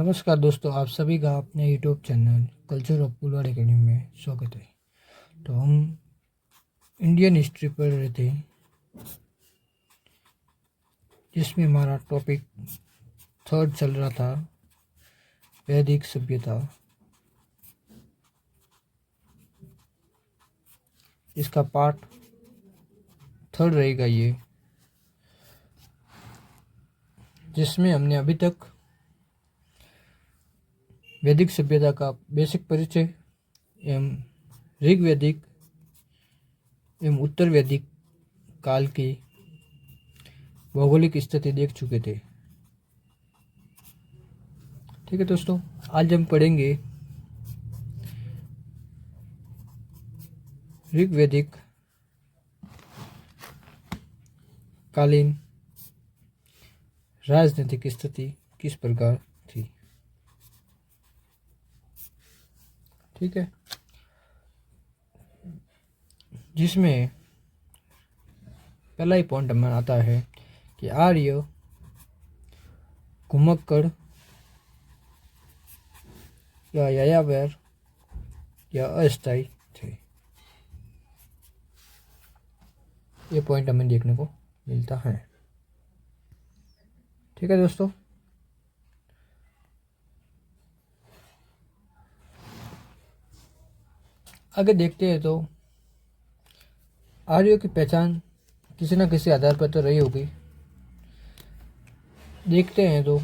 नमस्कार दोस्तों, आप सभी का अपने यूट्यूब चैनल कल्चर ऑफ पुलवाड़ एकेडमी में स्वागत है। तो हम इंडियन हिस्ट्री पढ़ रहे थे, जिसमें हमारा टॉपिक थर्ड चल रहा था, वैदिक सभ्यता। इसका पार्ट थर्ड रहेगा ये, जिसमें हमने अभी तक वैदिक सभ्यता का बेसिक परिचय एवं ऋग्वैदिक एवं उत्तर वैदिक काल की भौगोलिक स्थिति देख चुके थे। ठीक है दोस्तों, आज हम पढ़ेंगे ऋग्वैदिक कालीन राजनीतिक स्थिति किस प्रकार थी। ठीक है, जिसमें पहला ही पॉइंट हमें आता है कि आर्य घुमक्कड़ या यायावर या अस्थायी थे। ये पॉइंट हमें देखने को मिलता है। ठीक है दोस्तों, आगे देखते हैं तो आर्यों की पहचान किसी न किसी आधार पर तो रही होगी। देखते हैं तो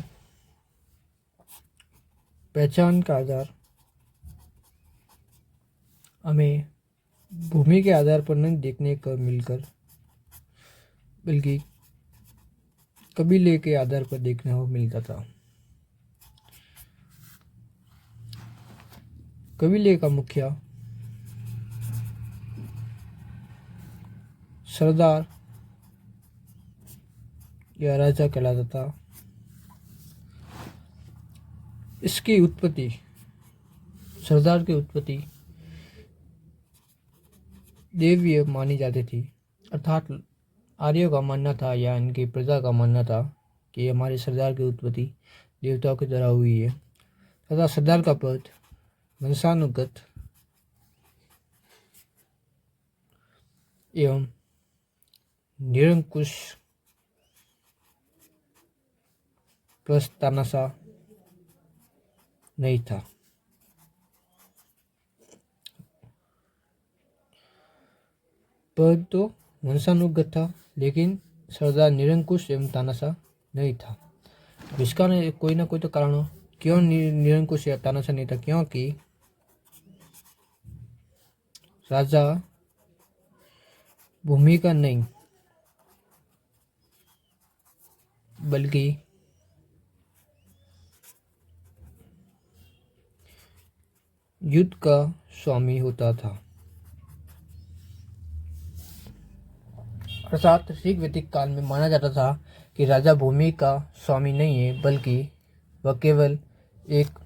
पहचान का आधार हमें भूमि के आधार पर नहीं देखने को मिलकर, बल्कि कबीले के आधार पर देखने को मिलता था। कबीले का मुखिया सरदार या राजा कहलाता था। इसकी उत्पत्ति, सरदार की उत्पत्ति देवीय मानी जाती थी, अर्थात आर्यों का मानना था या इनकी प्रजा का मानना था कि हमारे सरदार की उत्पत्ति देवताओं की द्वारा हुई है, तथा सरदार का पद वंशानुगत एवं निरंकुश तानाशाह नहीं था। पद तो वंशानुगत था, लेकिन सरदार निरंकुश एवं तानाशाह नहीं था। इसका कोई ना कोई तो कारण हो, क्यों निरंकुश या तानाशाह नहीं था? क्योंकि राजा भूमि का नहीं, बल्कि युद्ध का स्वामी होता था। अर्थात ऋग्वैदिक काल में माना जाता था कि राजा भूमि का स्वामी नहीं है, बल्कि वह केवल एक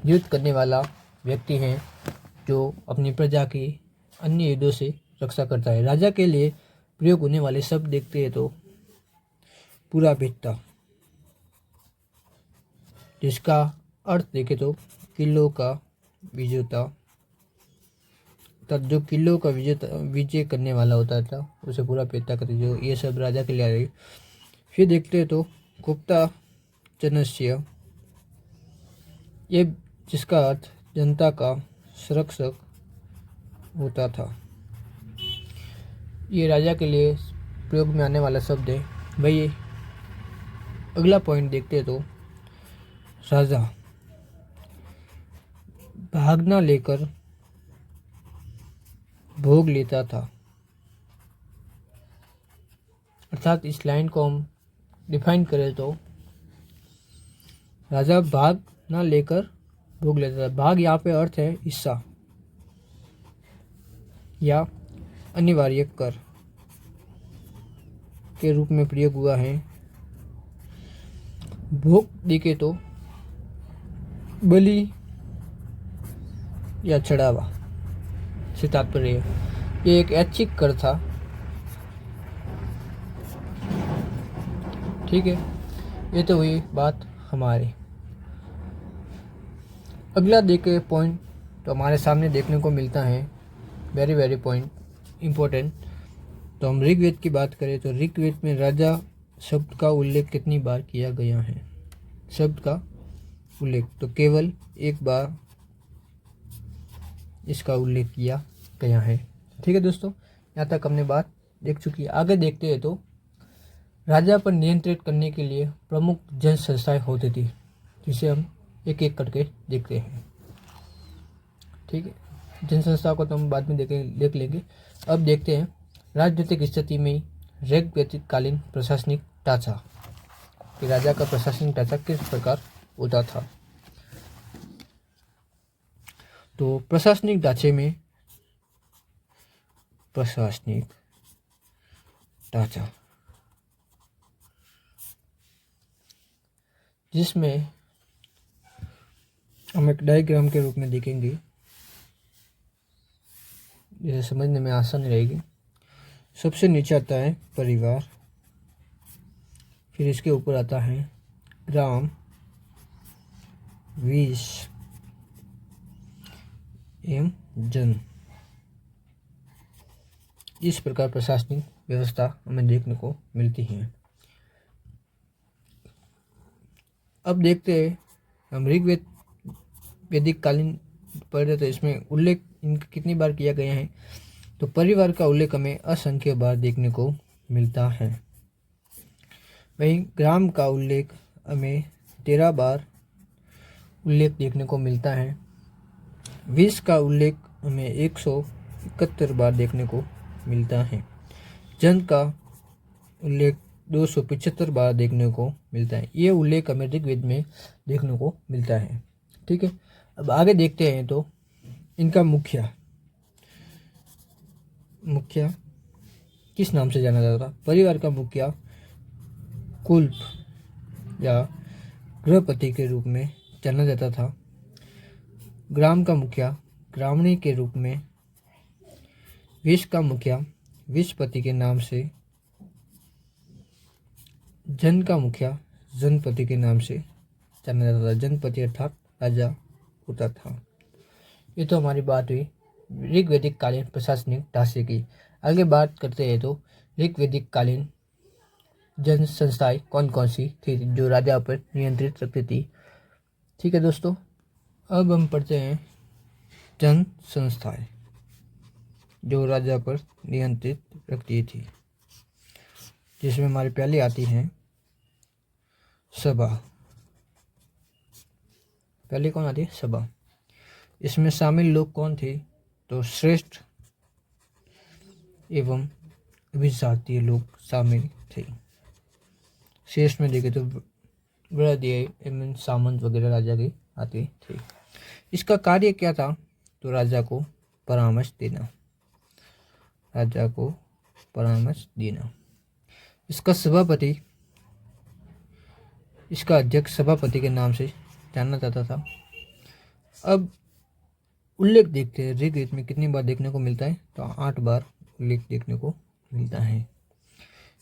युद्ध करने वाला व्यक्ति है जो अपनी प्रजा की अन्य युद्धों से रक्षा करता है। राजा के लिए प्रयोग होने वाले शब्द देखते हैं तो पूरा भित्ता, जिसका अर्थ देखे तो किलों का विजेता, तब जो किलों का विजय करने वाला होता था उसे पूरा पेता करते, जो ये सब राजा के लिए आ रही। फिर देखते हैं तो गुप्ता जनस्य, ये जिसका अर्थ जनता का संरक्षक होता था। ये राजा के लिए प्रयोग में आने वाला शब्द है। भाई अगला पॉइंट देखते हैं तो राजा भागना लेकर भोग लेता था। अर्थात इस लाइन को हम डिफाइन करें तो राजा भाग ना लेकर भोग लेता था। भाग यहाँ पे अर्थ है हिस्सा या अनिवार्य कर के रूप में प्रयोग हुआ है। भोग देखे तो बलि या चढ़ावा से तात्पर्य है। ये एक ऐच्छिक कर था। ठीक है, ये तो हुई बात हमारी। अगला देखे पॉइंट तो हमारे सामने देखने को मिलता है, वेरी वेरी पॉइंट इम्पोर्टेंट। तो हम ऋग्वेद की बात करें तो ऋग्वेद में राजा शब्द का उल्लेख कितनी बार किया गया है? शब्द का उल्लेख तो केवल एक बार इसका उल्लेख किया गया है। ठीक है दोस्तों, यहाँ तक हमने बात देख चुकी है। आगे देखते हैं तो राजा पर नियंत्रित करने के लिए प्रमुख जन संस्थाएं होती थी, जिसे हम एक एक करके देखते हैं। ठीक है, जन संस्था को तो हम बाद में देख लेंगे। अब देखते हैं राजनीतिक स्थिति में ऋग्वैदिक कालीन प्रशासनिक ढांचा, कि राजा का प्रशासनिक ढांचा किस प्रकार होता था। तो प्रशासनिक ढांचे में प्रशासनिक ढांचा जिसमें हम एक डायग्राम के रूप में देखेंगे, जिसे समझने में आसानी रहेगी। सबसे नीचे आता है परिवार, फिर इसके ऊपर आता है ग्राम, विष एवं जन। इस प्रकार प्रशासनिक व्यवस्था हमें देखने को मिलती है। अब देखते हैं हम ऋग्वेद वैदिक कालीन पढ़ रहे तो इसमें उल्लेख इनका कितनी बार किया गया है। तो परिवार का उल्लेख हमें असंख्य बार देखने को मिलता है। वहीं ग्राम का उल्लेख हमें 13 बार उल्लेख देखने को मिलता है। विष का उल्लेख हमें 171 बार देखने को मिलता है। जन का उल्लेख 275 बार देखने को मिलता है। ये उल्लेख हमें ऋग्वेद में देखने को मिलता है। ठीक है, अब आगे देखते हैं तो इनका मुखिया किस नाम से जाना जाता था। परिवार का मुखिया कुल या गृहपति के रूप में जाना जाता था। ग्राम का मुखिया ग्रामणी के रूप में, विष का मुखिया विषपति के नाम से, जन का मुखिया जनपति के नाम से जाना जाता था। जनपति अर्थात राजा होता था। ये तो हमारी बात हुई ऋग्वैदिक कालीन प्रशासनिक ढांचे की। आगे बात करते हैं तो ऋग्वैदिक कालीन जन संस्थाएं कौन कौन सी थी जो राजा पर नियंत्रित रखती थी। ठीक है दोस्तों, अब हम पढ़ते हैं जन संस्थाएं जो राजा पर नियंत्रित रखती थी, जिसमें हमारी पहली आती है सभा। पहले कौन आती है? सभा। इसमें शामिल लोग कौन थे? तो श्रेष्ठ एवं अभिजातीय लोग शामिल थे। शेष में देखे तो वृद्धि एवं सामंत वगैरह राजा के आते थे। इसका कार्य क्या था? तो राजा को परामर्श देना, इसका सभापति, इसका अध्यक्ष सभापति के नाम से जाना जाता था। अब उल्लेख देखते हैं ऋग्वेद में कितनी बार देखने को मिलता है। तो 8 बार उल्लेख देखने को मिलता है।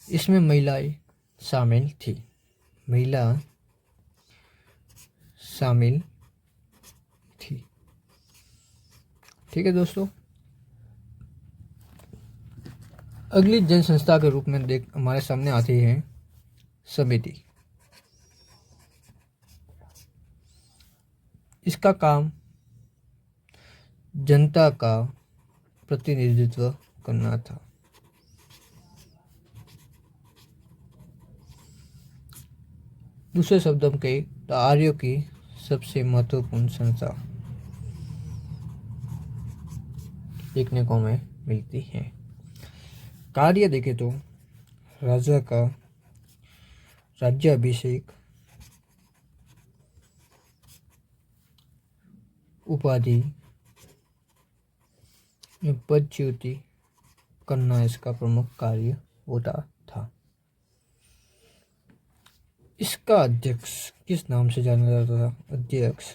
इसमें महिलाएं शामिल थी, ठीक है दोस्तों। अगली जन संस्था के रूप में हमारे सामने आती है समिति। इसका काम जनता का प्रतिनिधित्व करना था। दूसरे शब्दों में कहें तो आर्यों की सबसे महत्वपूर्ण संस्था देखने को हमें मिलती है। कार्य देखें तो राजा का राज्याभिषेक, उपाधि, पदच्युति करना इसका प्रमुख कार्य होता था। इसका अध्यक्ष किस नाम से जाना जाता था? अध्यक्ष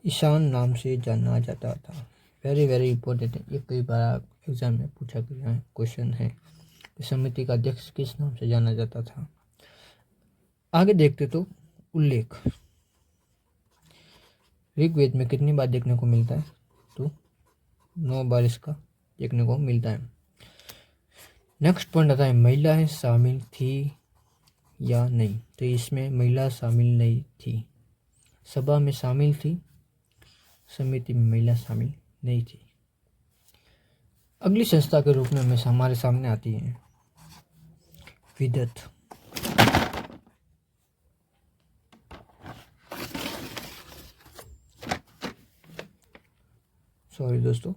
ईशान नाम से जाना जाता था। वेरी वेरी इंपॉर्टेंट है, ये कई बार एग्जाम में पूछा गया है, क्वेश्चन है। समिति का अध्यक्ष किस नाम से जाना जाता था। आगे देखते तो उल्लेख ऋग्वेद में कितनी बार देखने को मिलता है? तो 9 बार इसका देखने को मिलता है। नेक्स्ट पॉइंट आता है महिलाएं शामिल थी या नहीं। तो इसमें महिला शामिल नहीं थी। सभा में शामिल थी, समिति में महिला शामिल नहीं थी। अगली संस्था के रूप में हमारे सामने आती है विदत। सॉरी दोस्तों,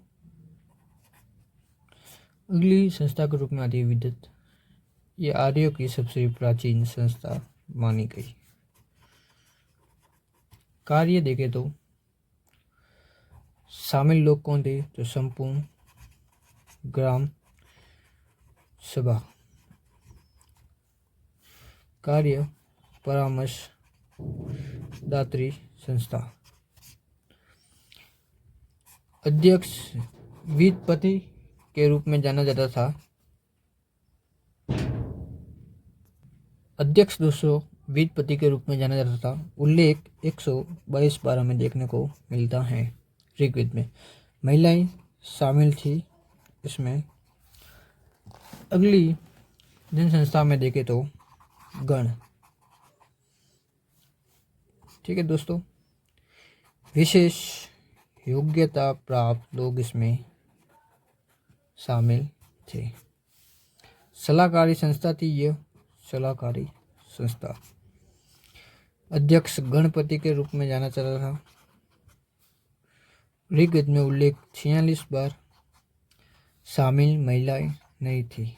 अगली संस्था के रूप में आती है विदत। ये आर्यों की सबसे प्राचीन संस्था मानी गई। कार्य देखें तो शामिल लोग कौन थे? तो संपूर्ण ग्राम सभा। कार्य परामर्श दात्री संस्था। अध्यक्ष वीतपति के रूप में जाना जाता था। अध्यक्ष दोस्तों वीतपति के रूप में जाना जाता था। उल्लेख 122 बार हमें देखने को मिलता है ऋग्वेद में। महिलाएं शामिल थी इसमें। अगली जन संस्था में देखें तो गण। ठीक है दोस्तों, विशेष योग्यता प्राप्त लोग इसमें शामिल थे। सलाहकारी संस्था थी यह, सलाहकारी संस्था। अध्यक्ष गणपति के रूप में जाना जाता था। ऋग्वेद में उल्लेख 46 बार। शामिल महिलाएं नहीं थी।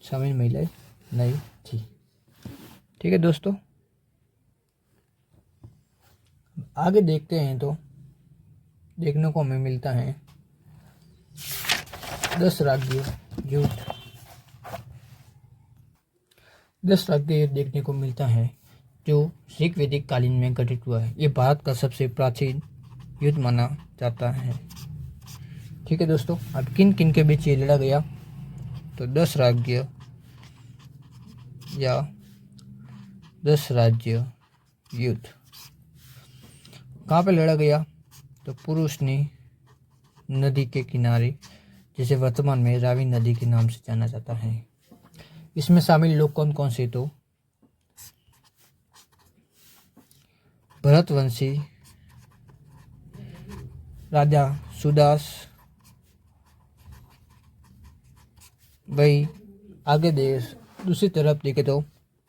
शामिल महिलाएं नहीं थी। ठीक है दोस्तों, आगे देखते हैं तो देखने को हमें मिलता है 10 राज्य युद्ध। 10 राज्य युद्ध देखने को मिलता है जो ऋग्वैदिक कालीन में घटित हुआ है। ये भारत का सबसे प्राचीन युद्ध माना जाता है। ठीक है दोस्तों, अब किन किन के बीच ये लड़ा गया? तो 10 राज्य या 10 राज्य युद्ध। कहाँ पे लड़ा गया? तो पुरुषनी नदी के किनारे, जिसे वर्तमान में रावी नदी के नाम से जाना जाता है। इसमें शामिल लोग कौन कौन से? तो भरतवंशी राजा सुदास। वही आगे दूसरी तरफ देखे तो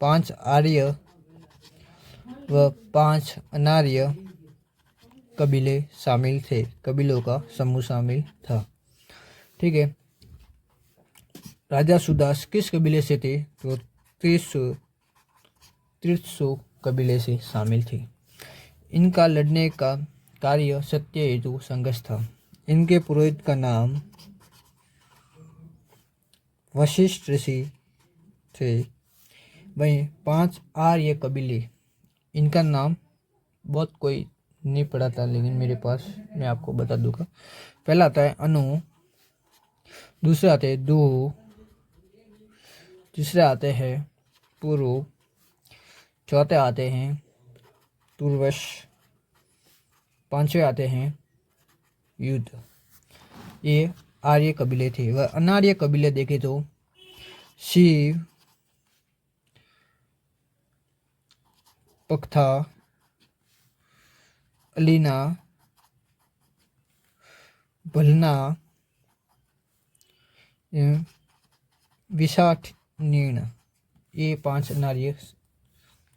5 आर्य व 5 अनार्य कबीले शामिल थे। कबीलों का समूह शामिल था। ठीक है, राजा सुदास किस कबीले से थे? तो त्रिशु कबीले से शामिल थे। इनका लड़ने का कार्य सत्य हेतु संघर्ष था। इनके पुरोहित का नाम वशिष्ठ ऋषि थे। वहीं 5 आर्य कबीले, इनका नाम बहुत कोई नहीं पढ़ा था, लेकिन मेरे पास मैं आपको बता दूंगा। पहला आता है अनु, दूसरे आते हैं दो, तीसरे आते हैं पुरु, चौथे आते हैं तुर्वश, पांचवें आते हैं युद्ध। ये आर्य कबीले थे। वह अनार्य कबीले देखे तो शिव, पक्था, अलीना, भलना, विशाखनीण, ये 5 अनार्य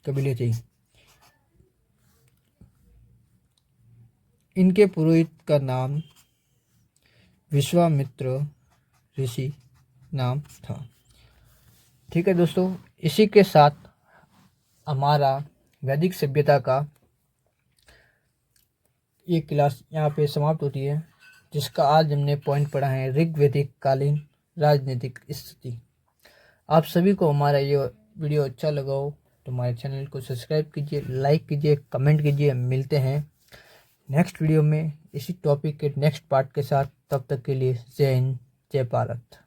कबीले थे। इनके पुरोहित का नाम विश्वामित्र ऋषि नाम था। ठीक है दोस्तों, इसी के साथ हमारा वैदिक सभ्यता का ये क्लास यहाँ पे समाप्त होती है, जिसका आज हमने पॉइंट पढ़ा है ऋग्वैदिक कालीन राजनीतिक स्थिति। आप सभी को हमारा ये वीडियो अच्छा लगा हो तो हमारे चैनल को सब्सक्राइब कीजिए, लाइक कीजिए, कमेंट कीजिए। मिलते हैं नेक्स्ट वीडियो में इसी टॉपिक के नेक्स्ट पार्ट के साथ। तब तक के लिए जय हिंद, जय भारत।